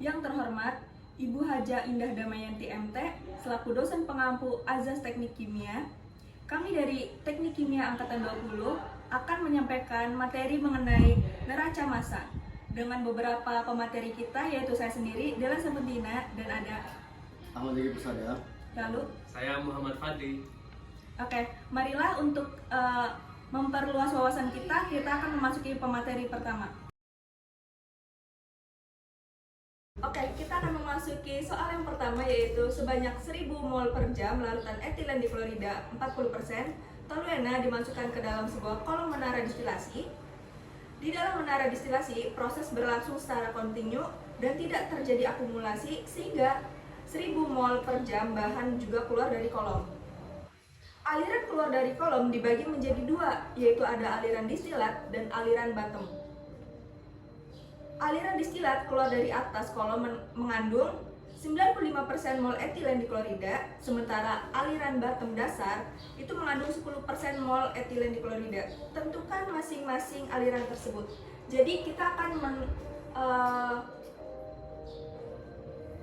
Yang terhormat, Ibu Haja Indah Damayanti MT, selaku dosen pengampu Azas Teknik Kimia, kami dari Teknik Kimia Angkatan 20 akan menyampaikan materi mengenai neraca massa dengan beberapa pemateri kita, yaitu saya sendiri, Della Sabentina, dan ada Ahmad Zaki Persada. Lalu Saya Muhammad Fadli. Oke, marilah untuk memperluas wawasan kita akan memasuki pemateri pertama. Oke, kita akan memasuki soal yang pertama, yaitu sebanyak 1000 mol per jam larutan etilen di Florida 40%, toluena dimasukkan ke dalam sebuah kolom menara distilasi. Di dalam menara distilasi, proses berlangsung secara kontinu dan tidak terjadi akumulasi, sehingga 1000 mol per jam bahan juga keluar dari kolom. Aliran keluar dari kolom dibagi menjadi dua, yaitu ada aliran distilat dan aliran bottom. Aliran distilat keluar dari atas kolom mengandung 95% mol etilen diklorida, sementara aliran bottom dasar itu mengandung 10% mol etilen diklorida. Tentukan masing-masing aliran tersebut. Jadi kita akan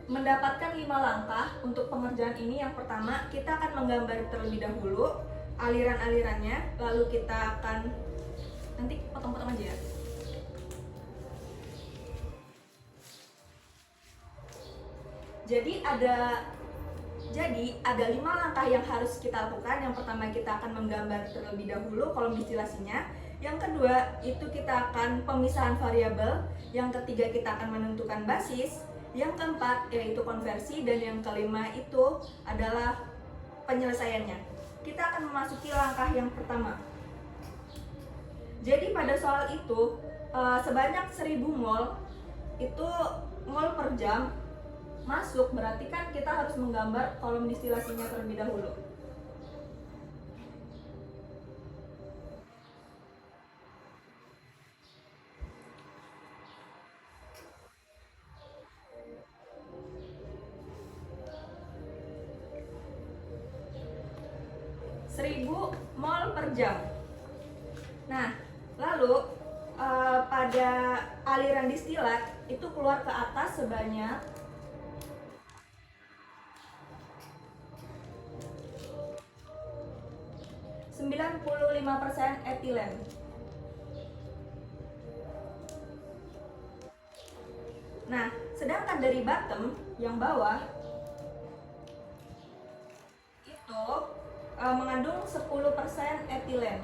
mendapatkan 5 langkah untuk pengerjaan ini. Yang pertama, kita akan menggambar terlebih dahulu aliran-alirannya, lalu kita akan nanti potong-potong aja ya. Jadi ada 5 langkah yang harus kita lakukan. Yang pertama, kita akan menggambar terlebih dahulu kolom distilasinya. Yang kedua, itu kita akan pemisahan variabel. Yang ketiga, kita akan menentukan basis. Yang keempat, yaitu konversi. Dan yang kelima itu adalah penyelesaiannya. Kita akan memasuki langkah yang pertama. Jadi pada soal itu, sebanyak 1000 mol itu mol per jam masuk, berarti kan kita harus menggambar kolom distilasinya terlebih dahulu. Seribu mol per jam. Nah, lalu pada aliran distilat itu keluar ke atas sebanyak 95% etilen. Nah, sedangkan dari bottom yang bawah itu mengandung 10% etilen.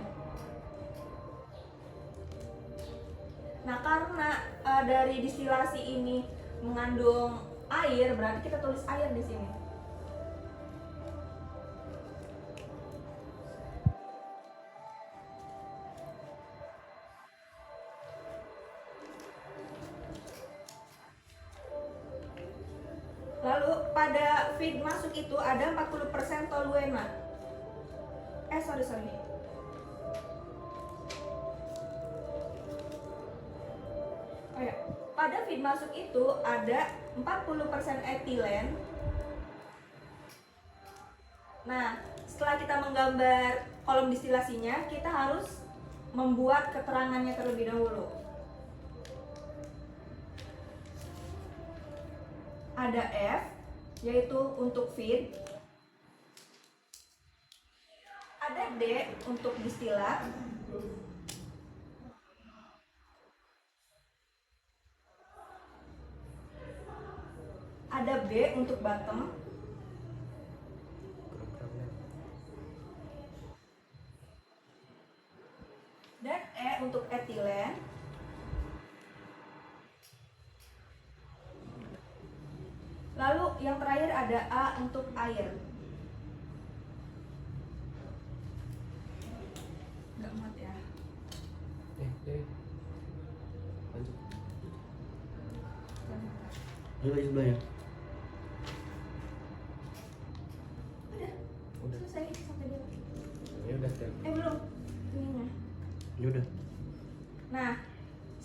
Nah, karena dari distilasi ini mengandung air, berarti kita tulis air di sini. Lalu pada feed masuk itu ada 40% toluena. Sorry. Oh ya, pada feed masuk itu ada 40% etilen. Nah, setelah kita menggambar kolom distilasinya, kita harus membuat keterangannya terlebih dahulu. Ada F, yaitu untuk feed. Ada D untuk distilat. Ada B untuk bottom. Dan E untuk etilen. Lalu yang terakhir ada A untuk air. Nggak muat ya. Lanjut. Ayo lagi sebelahnya. Udah. Selesai sampai dia. Ya udah. Belum. Ininya. Ya udah. Nah,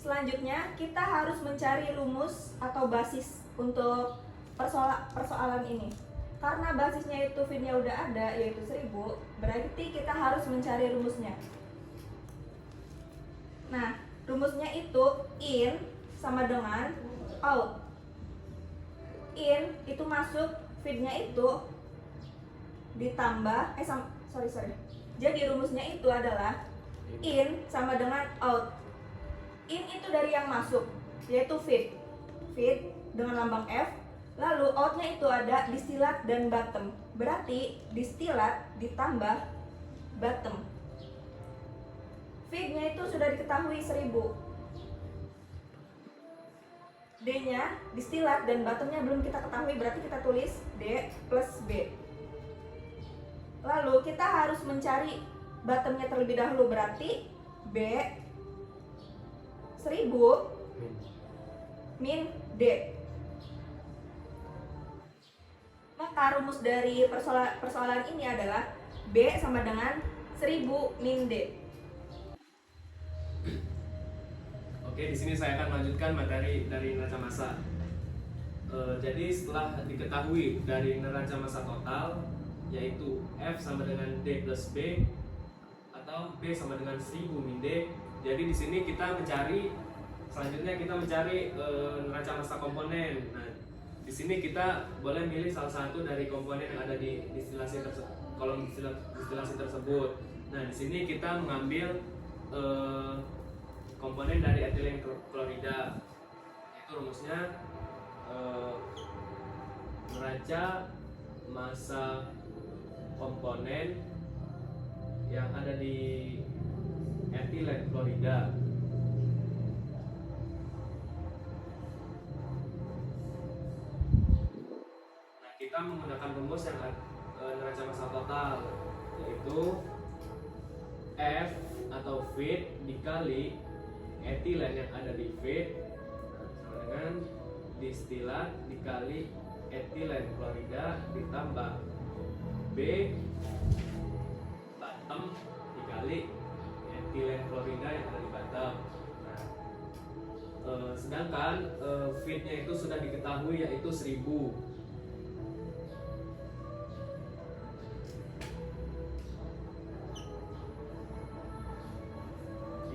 selanjutnya kita harus mencari rumus atau basis untuk persoalan ini. Karena basisnya itu feednya udah ada, yaitu 1000, berarti kita harus mencari rumusnya. Nah, rumusnya itu in sama dengan out. in itu masuk, feednya itu ditambah sorry. Jadi rumusnya itu adalah in sama dengan out. In itu dari yang masuk, yaitu feed dengan lambang F. Lalu outnya itu ada distillate dan bottom. Berarti distillate ditambah bottom. Feed-nya itu sudah diketahui 1000. D-nya distillate dan bottomnya belum kita ketahui, berarti kita tulis D plus B. Lalu kita harus mencari bottomnya terlebih dahulu, berarti B 1000 min D. Maka rumus dari persoalan ini adalah B sama dengan 1000 min D. Oke, di sini saya akan melanjutkan materi dari neraca massa. Jadi setelah diketahui dari neraca massa total, yaitu F sama dengan D plus B atau B sama dengan 1000 min D. Jadi di sini selanjutnya kita mencari neraca massa komponen. Nah, di sini kita boleh milih salah satu dari komponen yang ada di kolom distilasi tersebut. Nah, di sini kita mengambil komponen dari etilen klorida. Itu rumusnya neraca massa komponen yang ada di etilen klorida. Kita menggunakan rumus yang neraca massa total, yaitu F atau feed dikali etilen yang ada di feed sama dengan distilat dikali etilen klorida ditambah B bottom dikali etilen klorida yang ada di bottom. Sedangkan feednya itu sudah diketahui, yaitu 1000.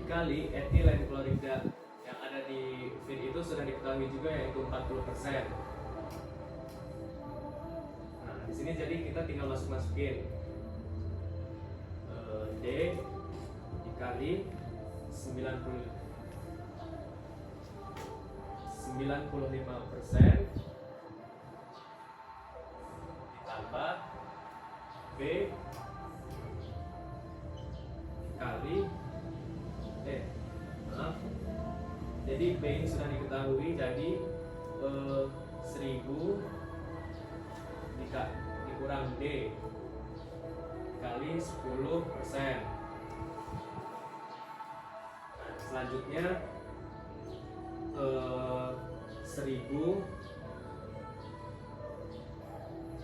Dikali etilen klorida yang ada di feed itu sudah diketahui juga, yaitu 40%. Nah, di sini jadi kita tinggal masukin D dikali 95% ditambah B dikali jadi B ini sudah diketahui, jadi 1000 dikurang D kali 10%. Nah, selanjutnya 1000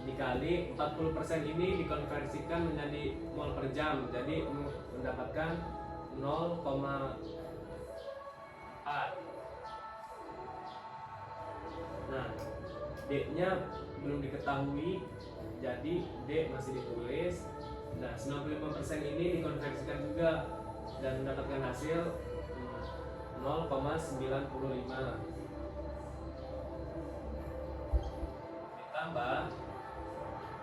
dikali 40% ini dikonversikan menjadi mol per jam, jadi mendapatkan 0,4. Nah, D-nya belum diketahui, jadi D masih ditulis. Nah, 95% ini dikonversikan juga dan mendapatkan hasil 0,95. Ditambah,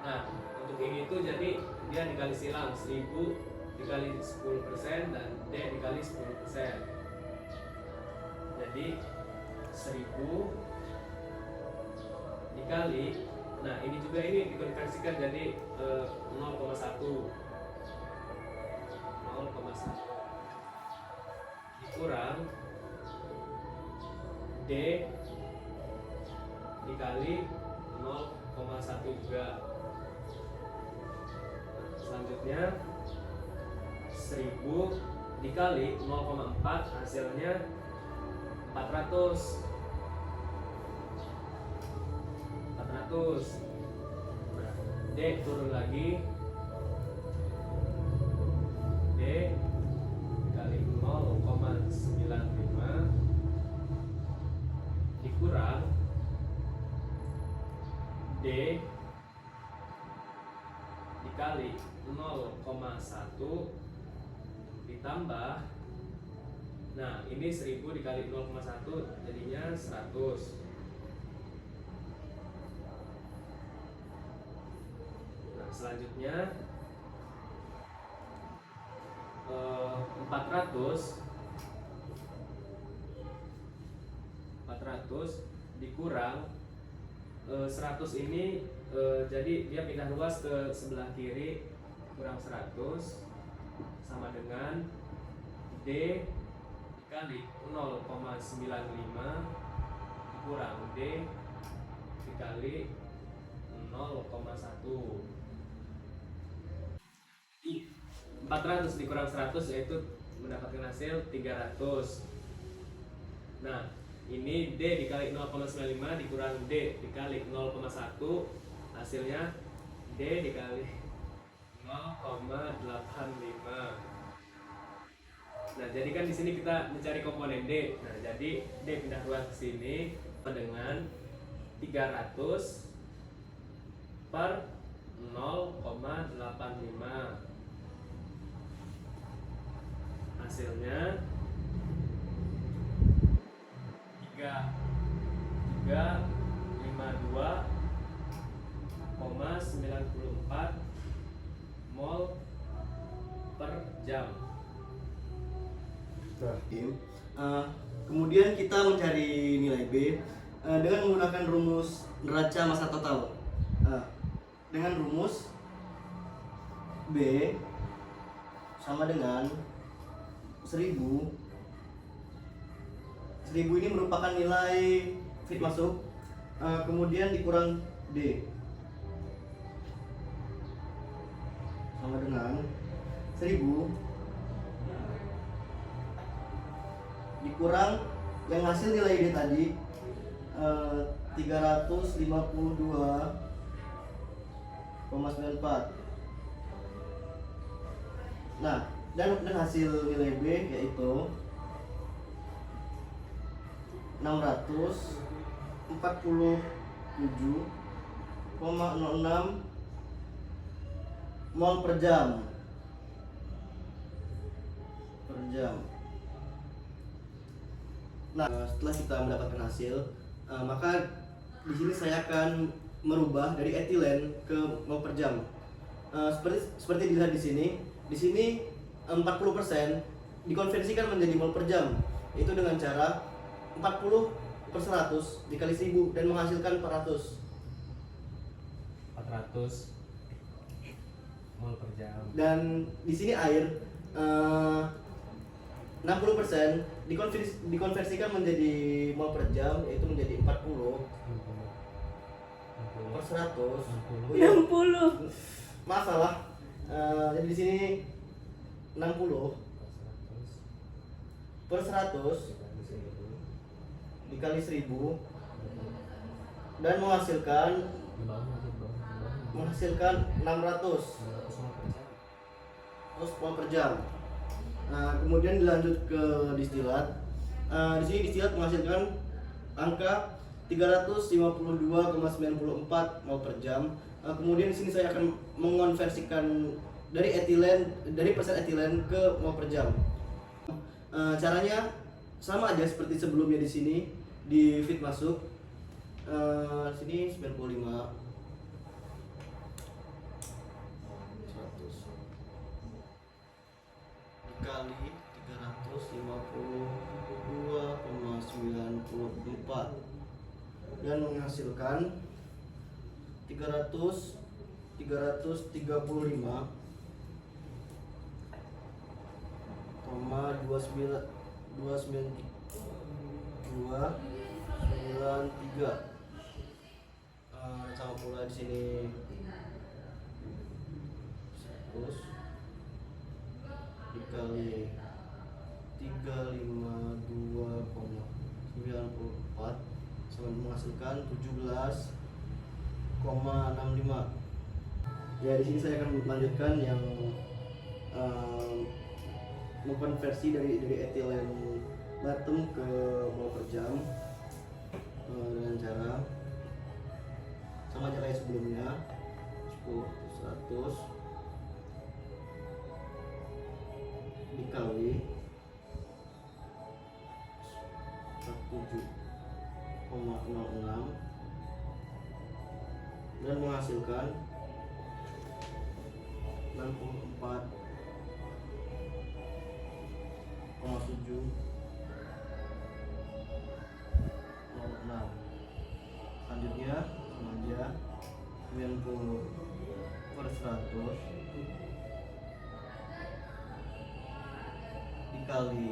nah untuk ini itu jadi dia dikali silang 1000 dikali 10% dan D dikali 10%. Jadi 1000 dikali, nah ini juga ini dikonversikan jadi 0,1 dikurang D dikali 0,1 juga. Selanjutnya 1000 dikali 0,4 hasilnya 400. Nah, D turun lagi, D dikali 0,95 dikurang D dikali 0,1 ditambah, nah ini 1000 dikali 0,1 jadinya 100 selanjutnya 400 dikurang 100 ini, jadi dia pindah ruas ke sebelah kiri, kurang 100 sama dengan D dikali 0,95 dikurang D dikali 0,1. 400 dikurang 100 yaitu mendapatkan hasil 300. Nah, ini D dikali 0,95 dikurang D dikali 0,1, hasilnya D dikali 0,85. Nah, jadi kan di sini kita mencari komponen D. Nah, jadi D pindah ruas ke sini dengan 300 per 0,85. Hasilnya 352,94 mol per jam. Kemudian kita mencari nilai B dengan menggunakan rumus neraca massa total. Dengan rumus B sama dengan 1000 ini merupakan nilai feed masuk, kemudian dikurang D sama dengan 1000 dikurang yang hasil nilai D tadi 352,94. Nah, dan hasil nilai B yaitu 647,06 mol per jam. Nah, setelah kita mendapatkan hasil, maka di sini saya akan merubah dari etilen ke mol per jam. Seperti dilihat di sini. Di sini 40% dikonversikan menjadi mol per jam, itu dengan cara 40 per 100 dikali 1000 dan menghasilkan 400 mol per jam. Dan di sini air 60% dikonversikan menjadi mol per jam, yaitu menjadi 40 per 100. 60. Masalah. Jadi di sini 60 per 100 dikali 1000 dan menghasilkan 600 mol per jam. Nah, kemudian dilanjut ke distilat. Di sini distilat menghasilkan angka 352,94 mol per jam. Kemudian di sini saya akan mengonversikan dari persen etilen ke mol per jam. Caranya sama aja seperti sebelumnya di sini di feed masuk. Sini 95 100 dikali 352,94 dan menghasilkan 335,293. Sama pula di sini 100 dikali 352,94 sama menghasilkan 17,65. Ya, di sini saya akan melanjutkan yang mengkonversi dari etilen bottom ke mol per jam dengan cara sama cara yang sebelumnya 100 dikali 17,06 dan menghasilkan 64,7 selanjutnya sama aja 90 per 100 dikali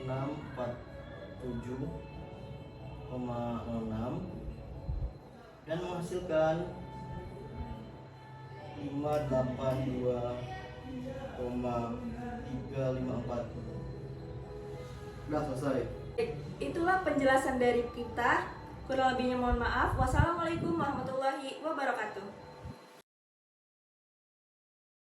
647,06 dan menghasilkan 582,354. Udah selesai. Itulah penjelasan dari kita. Kurang lebihnya mohon maaf. Wassalamualaikum warahmatullahi wabarakatuh.